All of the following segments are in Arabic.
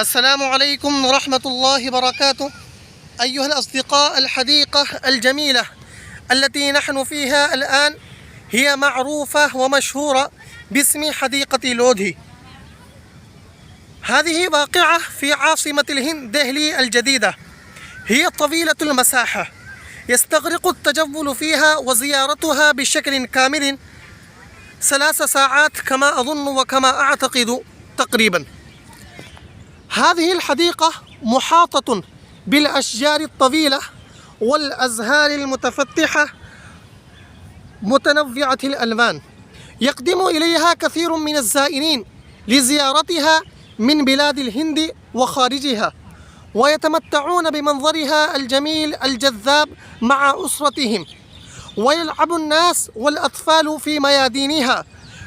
السلام عليكم ورحمة الله وبركاته. أيها الأصدقاء، الحديقة الجميلة التي نحن فيها الآن هي معروفة ومشهورة باسم حديقة لودهي. هذه واقعة في عاصمة الهند دهلي الجديدة. هي طويلة المساحة، يستغرق التجول فيها وزيارتها بشكل كامل 3 ساعات كما أظن وكما أعتقد تقريبا. هذه الحديقة محاطة بالأشجار الطويلة والأزهار المتفتحة متنوعة الألوان. يقدم إليها كثير من الزائرين لزيارتها من بلاد الهند وخارجها، ويتمتعون بمنظرها الجميل الجذاب مع أسرتهم. ويلعب الناس والأطفال في ميادينها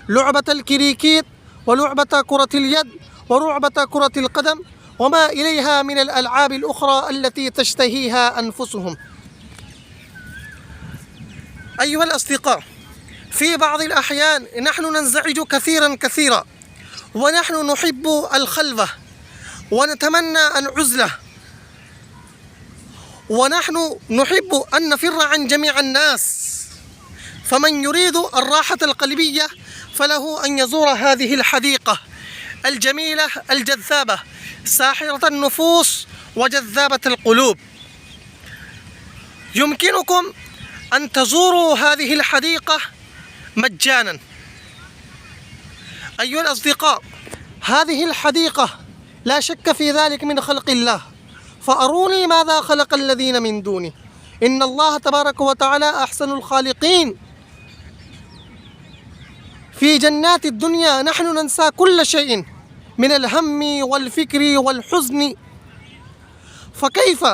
لعبة الكريكيت ولعبة كرة اليد ولعبة كرة القدم وما إليها من الألعاب الأخرى التي تشتهيها أنفسهم. أيها الأصدقاء، في بعض الأحيان نحن ننزعج كثيرا ونحن نحب الخلوة ونتمنى العزلة، ونحن نحب أن نفر عن جميع الناس. فمن يريد الراحة القلبية فله أن يزور هذه الحديقة الجميلة الجذابة، ساحرة النفوس وجذابة القلوب. يمكنكم أن تزوروا هذه الحديقة مجانا. أيها الأصدقاء، هذه الحديقة لا شك في ذلك من خلق الله، فأروني ماذا خلق الذين من دونه. إن الله تبارك وتعالى أحسن الخالقين. في جنات الدنيا نحن ننسى كل شيء من الهم والفكر والحزن، فكيف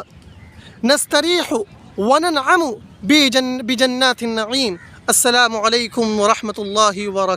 نستريح وننعم بجنات النعيم؟ السلام عليكم ورحمة الله وبركاته.